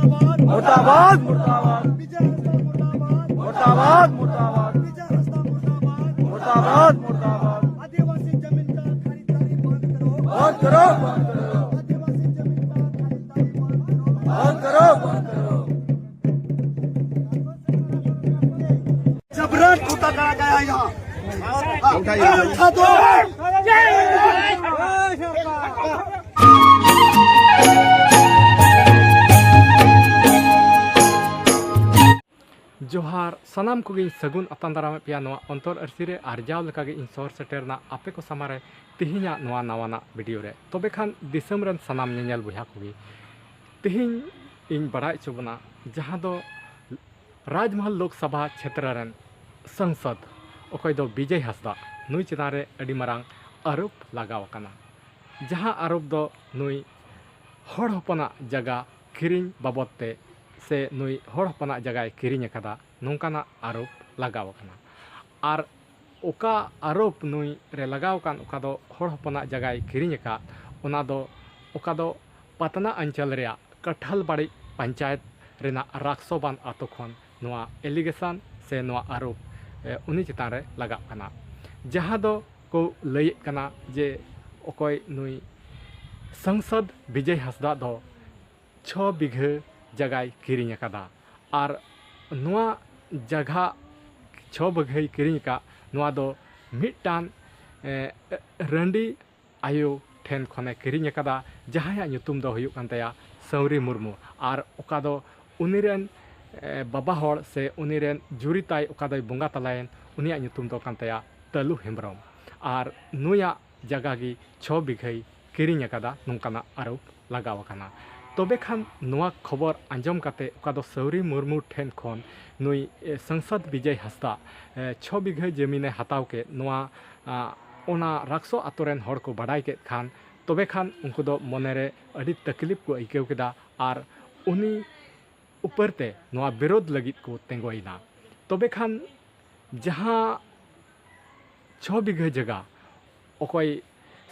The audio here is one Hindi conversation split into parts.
मुर्दाबाद मुर्दाबाद मुर्दाबाद मुर्दाबाद मुर्दाबाद मुर्दाबाद आदिवासी जमीन का खरीदारी बंद करो बंद करो आदिवासी जमीन का खरीदारी बंद करो बंद करो जबरन टूटा करा गया यहाँ उठा दो जोहार सनाम को सगुन अतन दाराम पे अंतर अरसी रे आरजाव लेका इन सहर सेटेरना आपे को सामारे तिहिना नवाना वीडियो रे तबे खान दिसम रन सनाम नेल बुहा को तिहिन इन बड़ाई चुबना जहाँ दो राजमहल लोकसभा क्षेत्र रन संसद अखय दो विजय हासदा नुई चितान रे अडी मारांग आरोप लगाव कना जहाँ आरोप दो नुई हड़ हपना जगह किरिंग बाबदते से नुई हड़ हपना जगह किरिंग अकादा नोंकाना आरोप लगाव कना आर ओका आरोप नुई रे लगाव कान ओका दो हड़ हपना जगह किरिंग अका ओना दो ओका दो पतना अंचल रे कठल बाड़ी पंचायत रेना राक्सोबान आतो खन नोआ एलिगेशन से नोआ आरोप उनी चितान रे लगाव कना जहाँ दो को लय कना जे ओकय नुई संसद विजय हासदा दो 6 बीघा जगह किरिंग अकादा आर नोआ जगह 6 बीघा किरिंग का नोआ दो मिटान रंडी आयो ठेन खने किरिंग अकादा जहाँ नुतुम दो हुयुक कान तया सौरी मुर्मू आर ओका दो उनीरेन बाबा हड़ से उनीरेन जुरिताय ओका दो बंगा तलायन उनिया नुतुम दो कान तया तलु हेम्ब्रम आर नुया जगह की 6 बीघा किरिंग अकादा नोंकाना आरोप लगाव कना तबे खान नोआ खबर आंजम काते ओका दो सौरी मुर्मू ठेन खन नुई संसद विजय हासदा 6 बीघा जमीने हताव के नोआ ओना राक्सो आतोरेन हड़ को बाडाय के खान तबे खान उनको दो मनेरे अड़ी तकलीफ को आइकेव केदा आर उनी ऊपरते नोआ विरोध लगित को तेंगोइना तबे खान जहाँ 6 बीघा जगह ओकय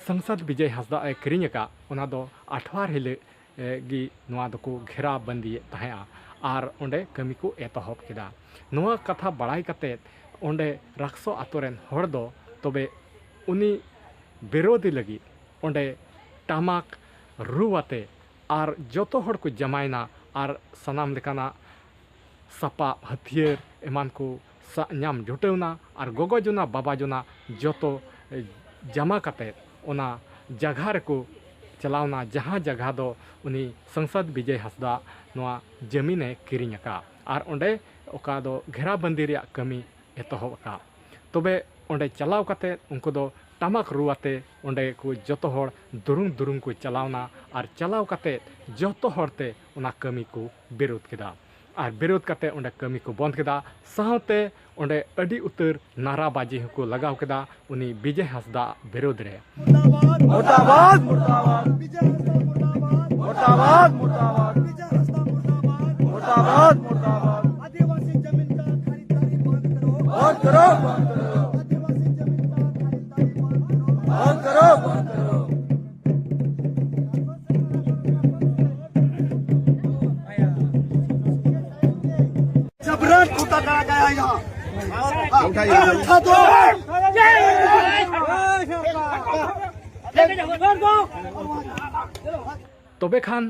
संसद विजय हासदा किरिंग का ओना दो आठवार हिले गी नोआ दको घेरा बंदी तहया आर ओंडे कमी को एतहब केदा नोआ कथा बड़ाई कते ओंडे राक्सो आतोरेन हड़ दो तबे उनी विरोधी लगी ओंडे टामाक रुवाते आर जोतो हड़ को जमायना आर सनाम लेकाना सपा हथियार एमान को नाम जुटेवना आर गोगो जुना बाबा जुना जोतो जमा कते ओना जगह को चलावना जहाँ जगह दो उनी संसद विजय हासदा नोआ जमीने किरिंग अका आर ओंडे ओका दो घेराबंदी रे कमी एतहब अका तबे ओंडे चलाव कते उनको दो टामाक रुआते ओंडे को जोतो हड़ दुरुंग को चलावना आर चलाव कते जोतो हड़ते ओना कमी को विरोध केदा आर विरोध कते ओंडे कमी को बंद केदा साहते ओंडे अडी उतर नाराबाजी को लगाव केदा उनी विजय हासदा विरोध रे मुर्दाबाद मुर्दाबाद मुर्दाबाद मुर्दाबाद मुर्दाबाद मुर्दाबाद आदिवासी जमीन का खरीदारी बंद करो बंद करो बंद करो आदिवासी जमीन का खरीदारी बंद करो बंद करो जबरन टूटा करा गया यहाँ उठा दो तबे खान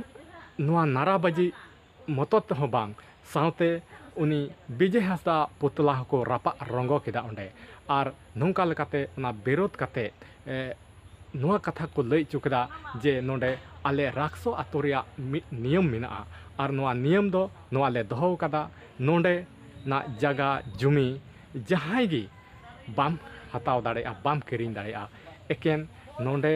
नोआ नाराबाजी मतत हो बांग साउते उनी विजय हासदा पुतला को रापा रंगो केदा ओंडे आर नोंका लेकाते ओना विरोध काते नोआ कथा को लई चुकदा जे नोंडे आले राक्सो आतोरिया नियम मिना आर नोआ नियम दो नोआ ले दोहो कदा नोंडे ना जगह जुमी जहां गी बाम हताव दाड़ेया बाम किरिंग दाड़ेया एकेन नोंडे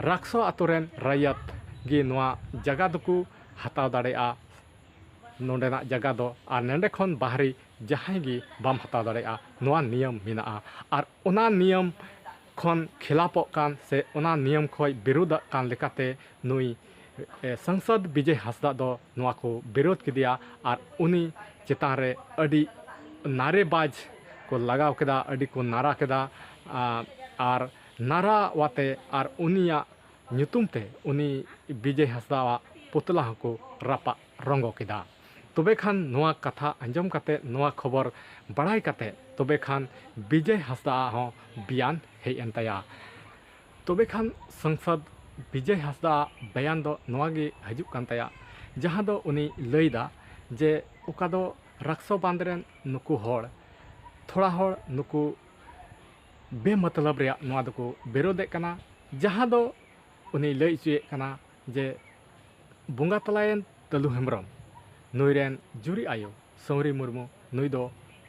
राक्सो आतोरेन रायत गी नोआ जगह दको हताव दाड़ेया नोंडेना जगह दो आर नंडे खन बाहरी जहां गी बाम हताव दाड़ेया नोआ नियम मिना आर ओना नियम खन खिलाफ कान से ओना नियम खय विरोध कान लेकाते नुई संसद विजय हासदा दो नोआ को विरोध किदिया आर उनी चितान रे अडी नारेबाज को लगाव केदा अडी को नारा केदा आर नारा वाते आर उनिया ᱧᱩᱛᱩᱢ ᱛᱮ ᱩᱱᱤ ᱵᱤᱡᱚᱭ ᱦᱟᱸᱥᱫᱟᱣᱟᱜ ᱯᱩᱛᱞᱟ ᱦᱚᱸᱠᱚ ᱨᱟᱯᱟᱜ ᱨᱚᱝᱜᱚ ᱠᱮᱫᱟ ᱛᱚᱵᱮ ᱠᱷᱟन ᱱᱚᱣᱟ ᱠᱟᱛᱷᱟ ᱟᱸᱡᱚᱢ ᱠᱟᱛᱮ ᱱᱚᱣᱟ ᱠᱷᱚᱵᱚᱨ ᱵᱟᱲᱟᱭ ᱠᱟᱛᱮ ᱛᱚᱵᱮ ᱠᱷᱟन ᱵᱤᱡᱚᱭ ᱦᱟᱸᱥᱫᱟ ᱦᱚᱸ ᱵᱤᱭᱟᱱ ᱦᱮᱡ ᱮᱱ ᱛᱟᱭᱟ ᱛᱚᱵᱮ ᱠᱷᱟन ᱥᱚᱝᱥᱚᱫ ᱵᱤᱡᱚᱭ ᱦᱟᱸᱥᱫᱟ ᱵᱟᱭᱟᱱ ᱫᱚ ᱱᱚᱣᱟ ᱜᱮ ᱦᱤᱡᱩᱜ ᱠᱟᱱ ᱛᱟᱭᱟ ᱡᱟᱦᱟᱸ ᱫᱚ ᱩᱱᱤ ᱞᱟᱹᱭᱫᱟ ᱡᱮ ᱚᱠᱟ ᱫᱚ ᱨᱟᱠᱥᱚ ᱵᱟᱸᱫ ᱨᱮᱱ ᱱᱩᱠᱩ ᱦᱚᱲ ᱛᱷᱚᱲᱟ ᱦᱚᱲ ᱱᱩᱠᱩ ᱵᱮᱢᱚᱛᱞᱚᱵ ᱨᱮᱭᱟᱜ ᱱᱚᱣᱟ ᱫᱚᱠᱚ ᱵᱤᱨᱳᱫᱮᱜ ᱠᱟᱱᱟ ᱡᱟᱦᱟᱸ ᱫᱚ उनी लई चुयेक कना जे बंगा तलायन तलु हेम्ब्रम नुईरेन जुरी आयो सौरी मुर्मू नुई दो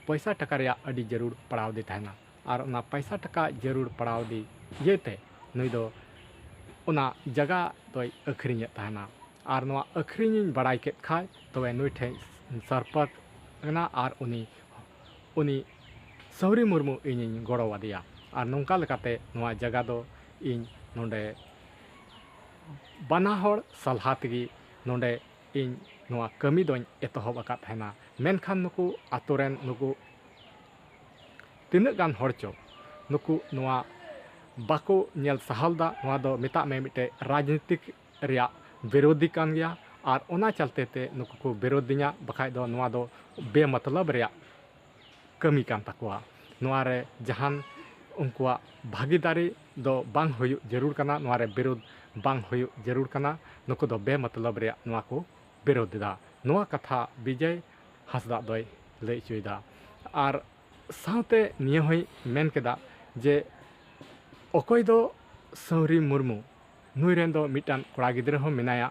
पैसा टका रेया अडी जरूर पड़ाव दी तहना और उना पैसा टका जरूर पड़ाव दी येते नुई दो उना जगह दोय अखरिञे तहना और नवा अखरिञिन बड़ाई केत खाय तबे नुई ठे सरपट ना और उनी सौरी मुर्मू इनिन गड़ो वादिया और नोंका लेकाते नवा जगह दो इन नोंडे बाना हर सलाह तेगी नोंडे इन नोआ कमी दों एतहब आकाद तहना मेनखान नुकु आतोरेन नुकु तिनाग गान हर चो नुकु नोआ बाको नेल सहालदा नोआ दो मेता में मिटे राजनीतिक रिया विरोधी कान गया और ओना चलते ते नुकु को विरोधिया बखाय दो नोआ दो बेमतलब रिया कमी कान तकवा नोआ रे जहान उनकुआ भागीदारी दो बांग हुयु जरूर कना नोआ रे विरोध बांग हुयु जरूर कना नुकु दो बेमतलब रिया नोआ को विरोधिदा नोआ कथा विजय हांसदा दोय लई चुयदा और सावते निया होय मेन केदा जे अकोय दो सौरी मुर्मू नुई रेन दो मिटान कोड़ा गिद्रा हो मेनाया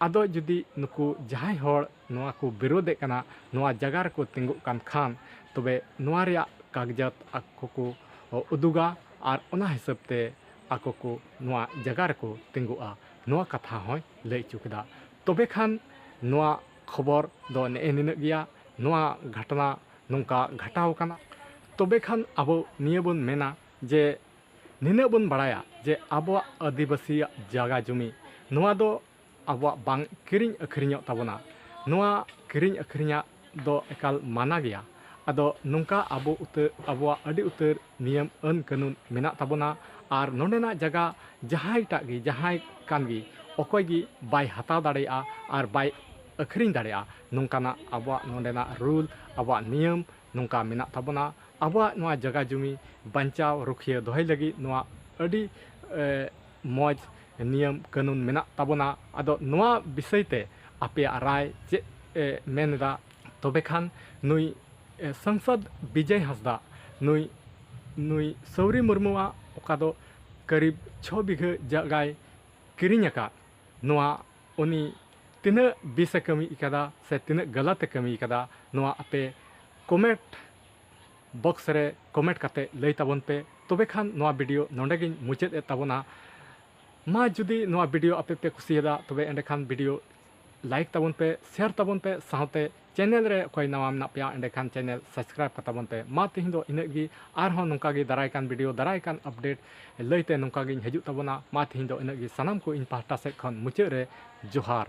आदो जुदी नुकु जहाय हर नोआ को विरोधे कना नोआ जगह को तिंगु कान खान तबे नोआ रिया कागजात आको को उदुगा और ओना हिसाब ते आको को नोआ जगह को तिंगुआ नोआ कथा होय लई चुकदा तबे खान नोआ खबर दो ने निन गया नोआ घटना नोंका घटाव कना तबे खान आबो निये बन मेना जे निने बन बड़ाया जे आबो आदिवासी जगह जुमी नोआ दो आबो बांग किरिंग अखरिञो ताबोना नोआ किरिंग अखरिञा दो एकाल माना गया आदो नोंका आबो उतर आबो अडी उतर नियम अन कानून मेना ताबोना और नोंडेना जगह जहाय टागी जहाय कानगी अकोयगी बाय हताव दाड़ेया और बाय अखरिञ दाड़ेया नोंकाना आबो नोंडेना रूल आबो नियम नोंका मेना ताबोना आबो नोआ जगह जुमी बंचाव रुखिया दोहय लगी नोआ अडी मौज नियम कानून मेना ताबोना आदो नोआ विषय ते आपे राय जे मेनदा तबे खान नुई संसद विजय हांसदा नुई सौरी मुर्मुआ ओका दो करीब 6 बीघा जगह किरिङ अका नोआ उनी तिना बिस कमी इकादा से तिना गलत कमी इकादा नोआ आपे कमेंट बॉक्स रे कमेंट काते लई ताबन पे तबे खान नोआ वीडियो नोंडेगिन मुचाद ए ताबोना मा जुदी नोआ वीडियो आपे पे कुसियदा तबे एंडे खान वीडियो लाइक ताबन पे शेयर ताबन पे साथे चैनल रे कोई नवा मना पे एंडे खान चैनल सब्सक्राइब करताबन पे मा तिहिं दो इनगी आरहों नोंका गे दाराय कान वीडियो दाराय कान अपडेट लईते नोंका गे हजू ताबोना मा तिहिं दो इनगी सनाम को इन पाहटा से खन मुचाद रे जोहार।